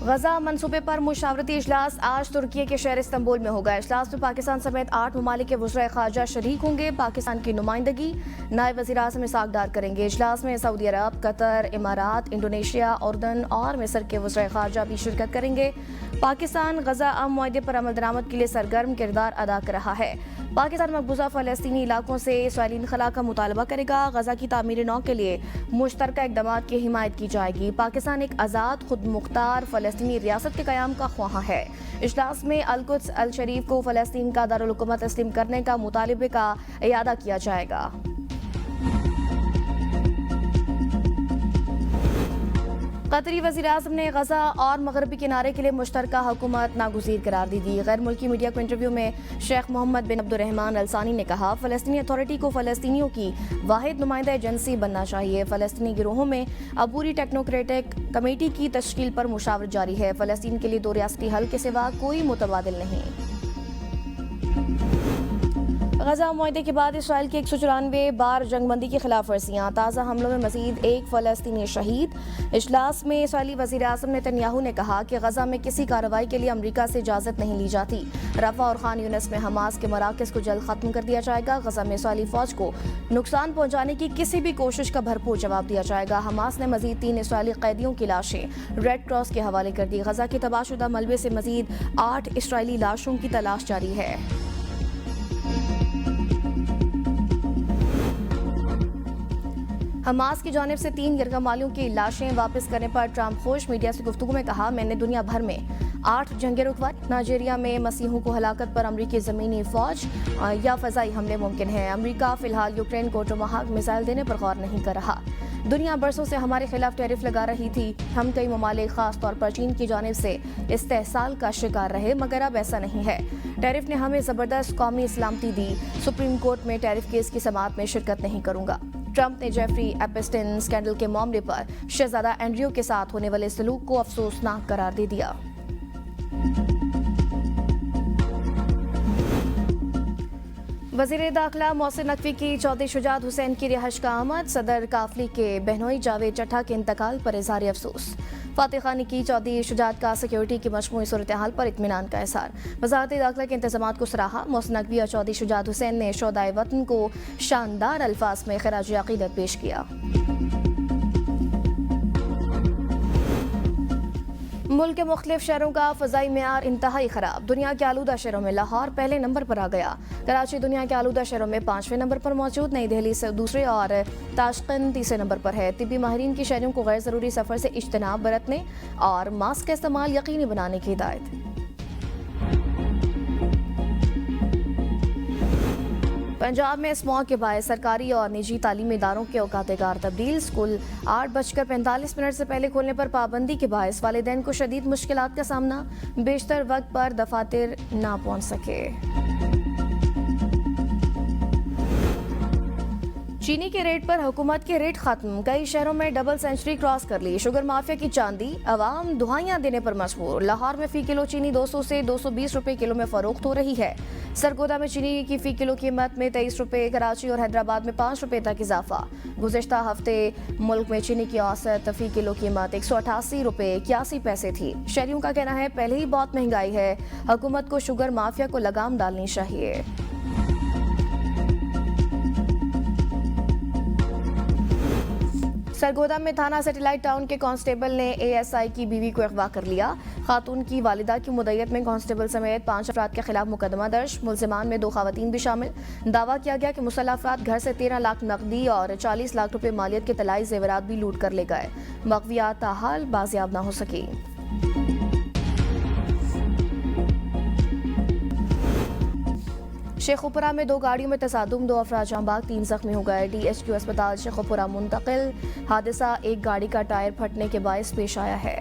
गजा मनसूबे पर मुशावरती इजलास आज तुर्की के शहर इस्तांबुल में होगा। इजलास में पाकिस्तान समेत 8 ममालिक के वज़ीर ख़ारजा शरीक होंगे। पाकिस्तान की नुमाइंदगी नायब वज़ीर आज़म इसाक डार करेंगे। इजलास में सऊदी अरब, कतर, इमारात, इंडोनेशिया, उर्दन और मिस्र के वज़ीर ख़ारजा भी शिरकत करेंगे। पाकिस्तान गजा अमन मुआहदे पर अमल दरामद के लिए सरगर्म किरदार अदा कर रहा है। पाकिस्तान मकबूजा फ़लस्तीनी इलाकों से इसराइली इनखला का मुतालबा करेगा। गजा की तामीर नौ के लिए मुश्तरका इक़दामात की हिमायत की जाएगी। पाकिस्तान एक आज़ाद खुद मुख्तार फ़लस्तीनी रियासत के क़याम का ख्वाह है। इजलास में अल-कुद्स अल शरीफ को फ़लस्तीन का दारुल हुकूमत तस्लीम करने का मुतालबे का इयादा किया जाएगा। कतरी वज़ीर आज़म ने गजा और मगरबी किनारे के लिए मुश्तरका हुकूमत नागुज़ीर करार दी थी। गैर मुल्की मीडिया को इंटरव्यू में शेख मोहम्मद बिन अब्दुर्रहमान अल सानी ने कहा, फ़लस्तीनी अथॉरिटी को फ़लस्तीनियों की वाहिद नुमाइंदा एजेंसी बनना चाहिए। फ़लस्तीनी गिरोहों में अबूरी टेक्नोक्रेटिक कमेटी की तश्कील पर मुशावरत जारी है। फ़लस्तीन के लिए दो रियासती हल के सिवा कोई मुतबादिल नहीं। गजा मुआहदे के बाद इसराइल की 194 बार जंगबंदी की खिलाफ वर्जियाँ। ताज़ा हमलों में मजीद एक फ़लस्तीनी शहीद। इजलास में इसराइली वज़ीर आज़म नेतन्याहू ने कहा कि गजा में किसी कार्रवाई के लिए अमरीका से इजाज़त नहीं ली जाती। रफ़ा और खान यूनिस में हमास के मराकज़ को जल्द ख़त्म कर दिया जाएगा। गजा में इसराइली फ़ौज को नुकसान पहुँचाने की किसी भी कोशिश का भरपूर जवाब दिया जाएगा। हमास ने मजीद 3 इसराइली कैदियों की लाशें रेड क्रॉस के हवाले कर दी। गजा की तबाहशुदा मलबे से मजीद 8 इसराइली लाशों की तलाश जारी है। हमास की जानिब से 3 यरगमालियों की लाशें वापस करने पर ट्रंप खुश। मीडिया से गुफ्तगू में कहा, मैंने दुनिया भर में 8 जंगें रुकवाई। नाइजीरिया में मसीहों को हलाकत पर अमरीकी ज़मीनी फ़ौज या फ़ज़ाई हमले मुमकिन है। अमरीका फ़िलहाल यूक्रेन को टोमाहाक मिसाइल देने पर गौर नहीं कर रहा। दुनिया बरसों से हमारे खिलाफ टैरिफ लगा रही थी। हम कई ममालिक ख़ास तौर पर चीन की जानिब से इस्तेहसाल का शिकार रहे, मगर अब ऐसा नहीं है। टैरिफ ने हमें ज़बरदस्त कौमी सलामती दी। सुप्रीम कोर्ट में टैरिफ केस की समाअत में शिरकत नहीं करूँगा। ट्रंप ने जेफरी एप्स्टीन स्कैंडल के मामले पर शहजादा एंड्रयू के साथ होने वाले सलूक को अफसोसनाक करार दे दिया। वज़ीर दाखिला मोहसिन नकवी की चौधरी शुजात हुसैन की रिहाइश का आमद। सदर काफली के बहनोई जावेद चट्टा के इंतकाल पर इज़हार अफसोस। फातिह खानी की चौधरी शुजात का सिक्योरिटी की मजमूई सूरत हाल पर इत्मीनान का इज़हार। वज़ारत दाखिला के इंतजामात को सराहा। मोहसिन नकवी और चौधरी शुजात हुसैन ने शोहदाए वतन को शानदार अल्फाज में खिराज अक़ीदत पेश किया। मुल्क के मुख्तलिफ शहरों का फ़ज़ाई मेयार इंतहाई ख़राब। दुनिया के आलूदा शहरों में लाहौर पहले नंबर पर आ गया। कराची दुनिया के आलूदा शहरों में 5वें नंबर पर मौजूद। नई दिल्ली से दूसरे और ताशकंद तीसरे नंबर पर है। तिब्बी माहिरीन की शहरियों को गैर ज़रूरी सफ़र से इज्तनाब बरतने और मास्क का इस्तेमाल यकीनी बनाने की हिदायत। पंजाब में स्मॉग के बायस सरकारी और निजी तालीमी इदारों के औकात-ए-कार तब्दील। स्कूल 8:45 से पहले खोलने पर पाबंदी के बायस वालिदैन को शदीद मुश्किलात का सामना। बेशतर वक्त पर दफातर ना पहुंच सके। चीनी के रेट पर हुकूमत के रेट खत्म। कई शहरों में डबल सेंचुरी क्रॉस कर ली। शुगर माफिया की चांदी, अवाम दुहाइयां देने पर मजबूर। लाहौर में फी किलो चीनी 200 से 220 रुपए किलो में फरोख्त हो रही है। सरगोदा में चीनी की फी किलो कीमत में 23 रुपए, कराची और हैदराबाद में 5 रुपए तक इजाफा। गुज़िश्ता हफ्ते मुल्क में चीनी की औसत फी किलो कीमत 188 रुपए 81 पैसे थी। शहरियों का कहना है पहले ही बहुत महंगाई है, हुकूमत को शुगर माफिया को लगाम डालनी चाहिए। सरगोदा में थाना सैटेलाइट टाउन के कांस्टेबल ने एएसआई की बीवी को अगवा कर लिया। खातून की वालिदा की मुद्दत में कांस्टेबल समेत 5 अफराद के खिलाफ मुकदमा दर्ज। मुलजिमान में 2 खवातीन भी शामिल। दावा किया गया कि मुसल्लह अफराद घर से 13 लाख नकदी और 40 लाख रुपए मालियत के तलाई जेवरात भी लूट कर ले गए। मकवियात ताहाल बाजियाब न हो सकी। शेखुपुरा में 2 गाड़ियों में तसादुम, 2 अफराद जाँ बाग, 3 जख्मी हो गए। DHQ अस्पताल शेखुपुरा मुंतकिल। हादसा एक गाड़ी का टायर फटने के बायस पेश आया है।